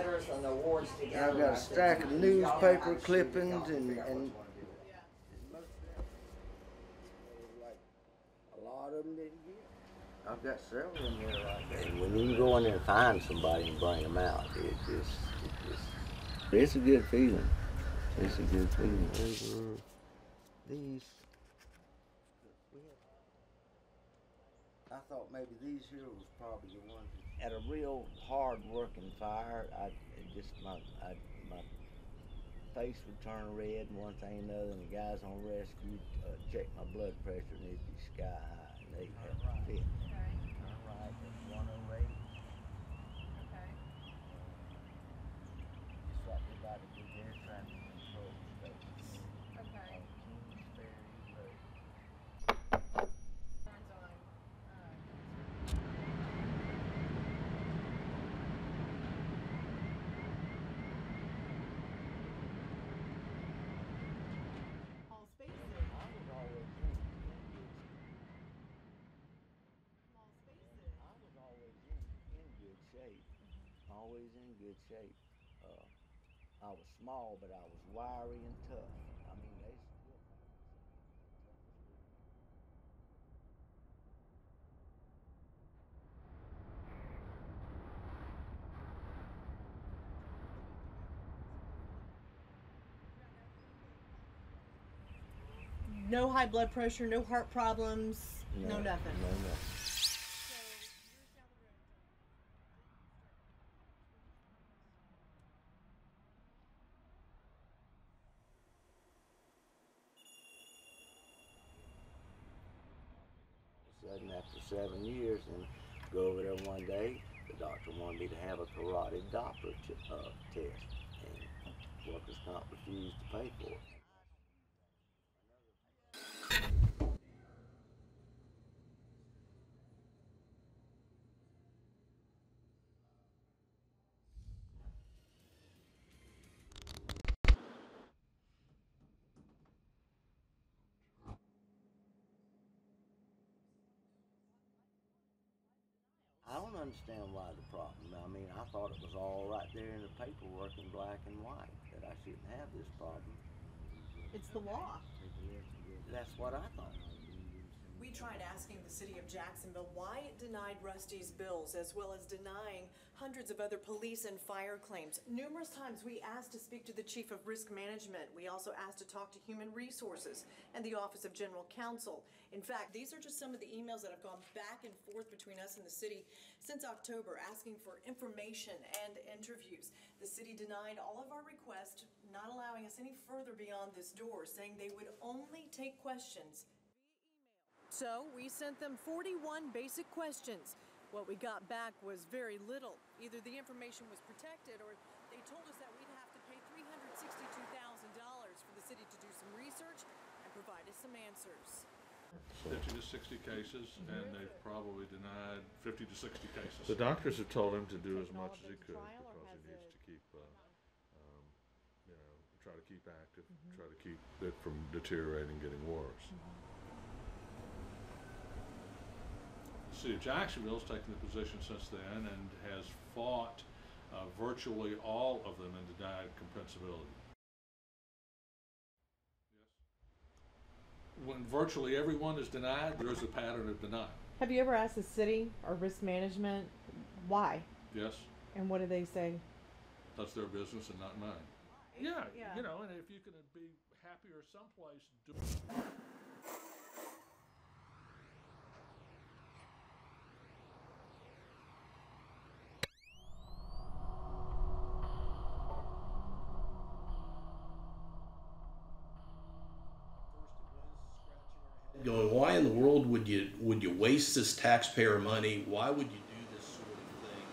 letters and the awards together. I've got a stack of newspaper clippings and like a lot of them didn't get. I've got several in there like that. And when you can go in there and find somebody and bring them out, it's a good feeling. It's a good feeling. These, I thought maybe these here was probably the ones. At a real hard working fire, my face would turn red and one thing and another, and the guys on rescue checked my blood pressure and it'd be sky high, and they had to fit. Turn right at 108. Okay. Just like they're about to do their traffic control stuff. Okay. Kingsbury Road. Turns on. Small spaces. I was always in good shape. Always in good shape. I was small, but I was wiry and tough. I mean, they still call me No high blood pressure, no heart problems, no nothing. No, nothing. Sudden, after 7 years, and go over there one day, the doctor wanted me to have a carotid Doppler test, and workers' comp refused to pay for it. I don't understand why the problem. I mean, I thought it was all right there in the paperwork in black and white that I shouldn't have this problem. It's the law. That's what I thought. We tried asking the City of Jacksonville why it denied Rusty's bills, as well as denying hundreds of other police and fire claims. Numerous times we asked to speak to the Chief of Risk Management. We also asked to talk to Human Resources and the Office of General Counsel. In fact, these are just some of the emails that have gone back and forth between us and the city since October, asking for information and interviews. The city denied all of our requests, not allowing us any further beyond this door, saying they would only take questions. So we sent them 41 basic questions. What we got back was very little. Either the information was protected or they told us that we'd have to pay $362,000 for the city to do some research and provide us some answers. 50 to 60 cases, and they've probably denied 50 to 60 cases. The doctors have told him to do as much as he could because he needs to keep, try to keep active, try to keep it from deteriorating, getting worse. The City of Jacksonville has taken the position since then and has fought virtually all of them and denied compensability. Yes. When virtually everyone is denied, there's a pattern of denial. Have you ever asked the city or risk management why? Yes. And what do they say? That's their business and not mine. Yeah, you know, and if you can be happier someplace, do it. Going, why in the world would you waste this taxpayer money? Why would you do this sort of thing?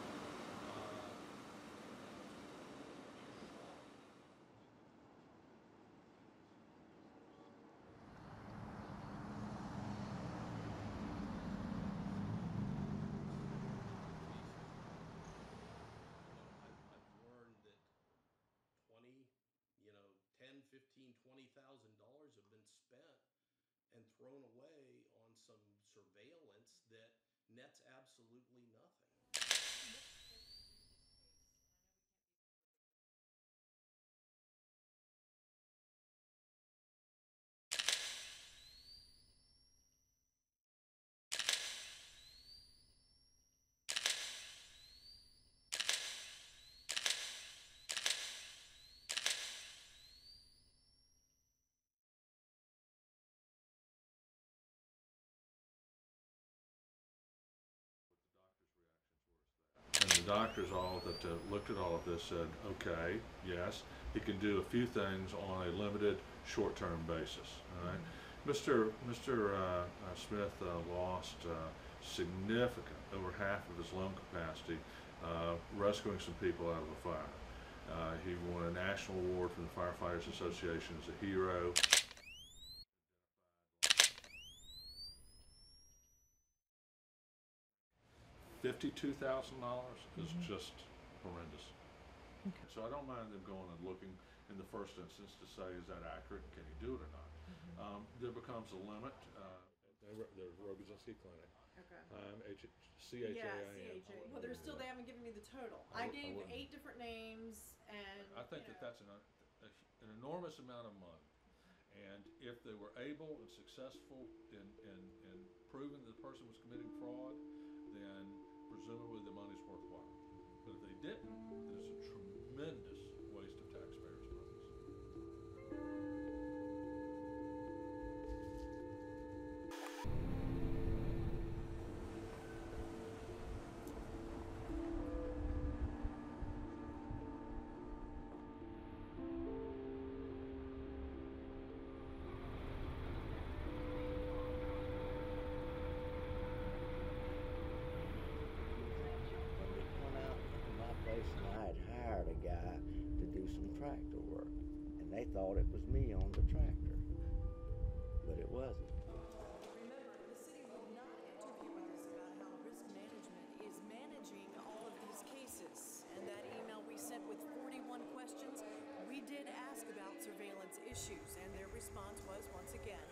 I've learned that 10, 15, $20,000 have been spent and thrown away on some surveillance that nets absolutely nothing. doctors all that looked at all of this said, okay, yes, he can do a few things on a limited short-term basis. All right? Mr. Smith lost significant, over half of his lung capacity, rescuing some people out of a fire. He won a national award from the Firefighters Association as a hero. $52,000 is just horrendous. Okay. So I don't mind them going and looking in the first instance to say, is that accurate? Can he do it or not? There becomes a limit. There's Rogozinski Clinic. Okay. CHAIM. Yeah, CHA. Well, they're still, they haven't given me the total. I gave 8 different names, and I think that's an enormous amount of money. And if they were able and successful in proving that the person was committing fraud, then presumably the money's worthwhile. But if they didn't, then it's a tremendous waste of taxpayers' monies. I had hired a guy to do some tractor work, and they thought it was me on the tractor, but it wasn't. remember, the city would not interview with us about how risk management is managing all of these cases. And that email we sent with 41 questions, we did ask about surveillance issues, and their response was, once again,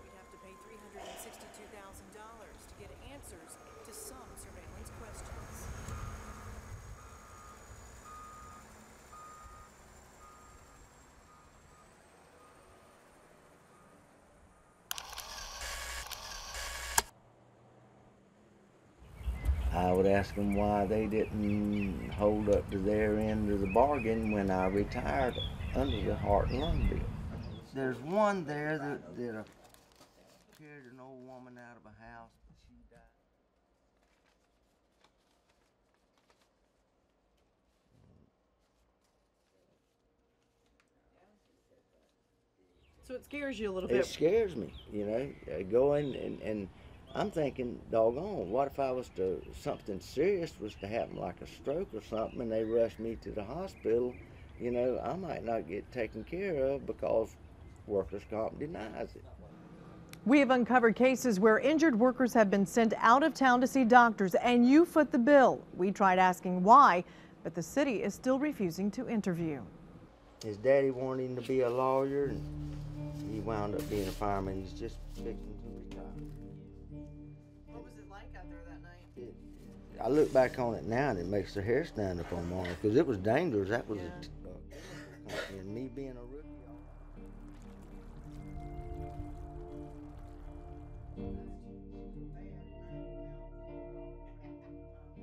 we'd have to pay $362,000 to get answers to some surveillance questions. I would ask them why they didn't hold up to their end of the bargain when I retired under the heart and lung bill. There's one there that carried an old woman out of a house, but she died. So it scares you a little bit. It scares me, you know, going and I'm thinking, doggone, what if I was to, something serious was to happen, like a stroke or something, and they rushed me to the hospital, you know, I might not get taken care of because workers' comp denies it. We have uncovered cases where injured workers have been sent out of town to see doctors, and you foot the bill. We tried asking why, but the city is still refusing to interview. His daddy wanted him to be a lawyer, and he wound up being a fireman. He's just fixing to retire. What was it like out there that night? I look back on it now, and it makes the hair stand up on my arm, because it was dangerous. That was and me being a rookie.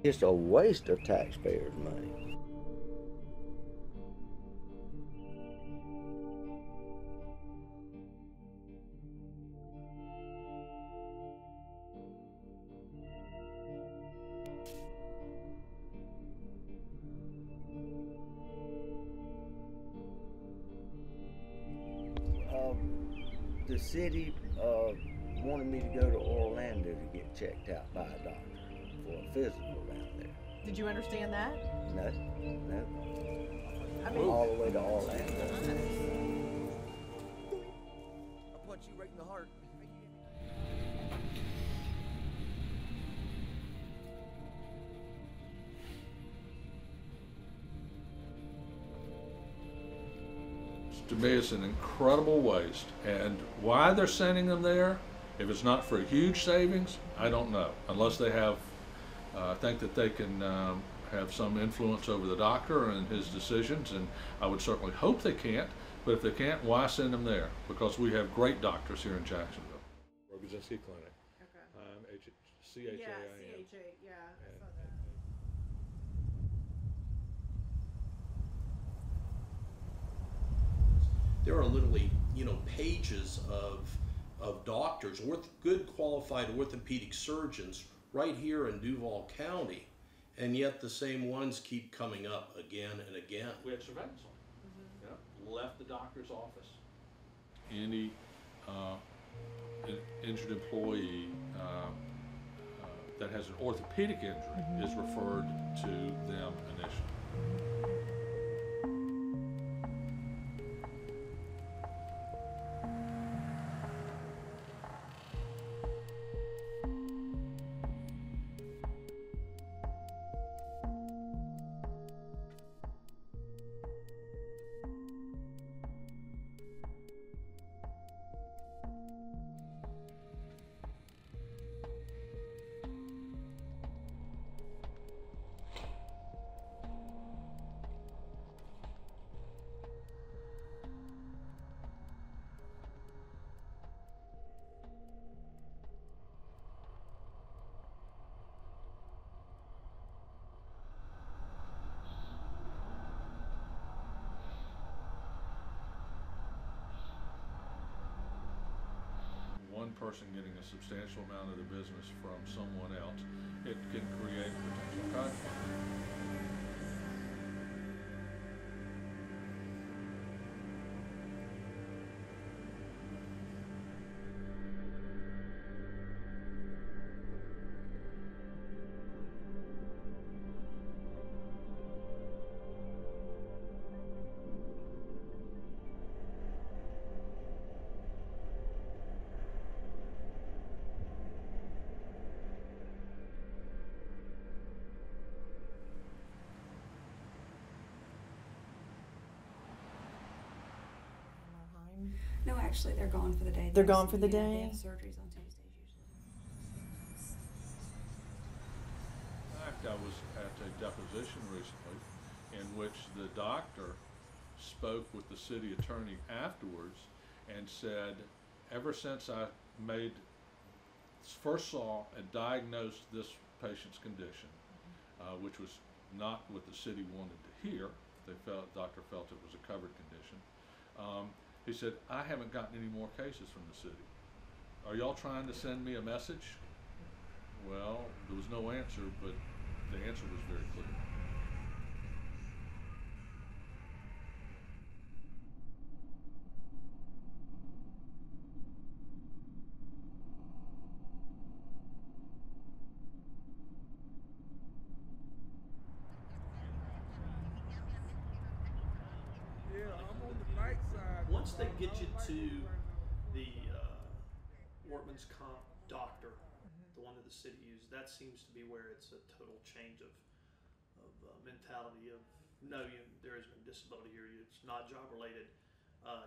Just a waste of taxpayers' money. The city wanted me to go to Orlando to get checked out by a doctor for a physical down there. Did you understand that? No. I mean, All the way to Orlando. I'll punch you right in the heart. To me, it's an incredible waste. And why they're sending them there, if it's not for a huge savings, I don't know. Unless they have, think that they can have some influence over the doctor and his decisions, and I would certainly hope they can't. But if they can't, why send them there? Because we have great doctors here in Jacksonville. Rogozinski Clinic. Okay. CHAIM. Yeah, CHA, yeah, I saw that. There are literally, pages of doctors, good qualified orthopedic surgeons right here in Duval County. And yet the same ones keep coming up again and again. We had surveillance on it. Yeah. Left the doctor's office. Any injured employee that has an orthopedic injury is referred to them initially. One person getting a substantial amount of the business from someone else, it can create potential conflict. No, actually, they're gone for the day. They're gone for the They day? have surgeries on Tuesdays usually. In fact, I was at a deposition recently in which the doctor spoke with the city attorney afterwards and said, ever since I first saw and diagnosed this patient's condition, which was not what the city wanted to hear, doctor felt it was a covered condition, he said, I haven't gotten any more cases from the city. Are y'all trying to send me a message? Well, there was no answer, but the answer was very clear. Once they get you to the workman's comp doctor, the one that the city uses, that seems to be where it's a total change of mentality of, no, there is no disability here, it's not job related,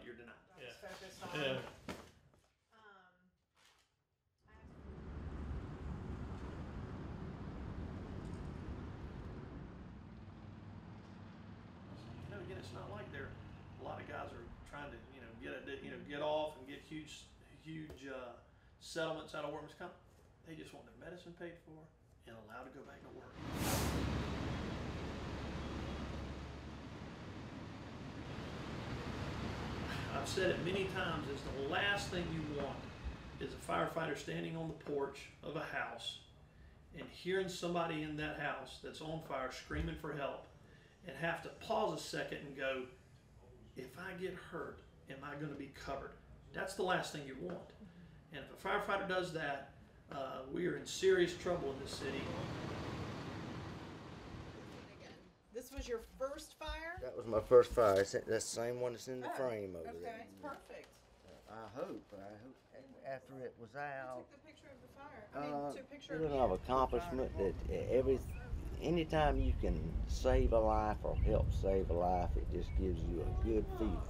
you're denied. Let's focus on. Yeah. Again, it's not like a lot of guys are trying to, get off and get huge settlements out of workman's comp. They just want their medicine paid for and allowed to go back to work. I've said it many times, is the last thing you want is a firefighter standing on the porch of a house and hearing somebody in that house that's on fire screaming for help and have to pause a second and go, if I get hurt, am I going to be covered? That's the last thing you want. And if a firefighter does that, we are in serious trouble in this city. This was your first fire? That was my first fire. That's the same one that's in the frame over there. Okay, perfect. I hope after it was Who out. took the picture of the fire? I mean, took a picture of Feeling you. of accomplishment that anytime you can save a life or help save a life, it just gives you a good feeling.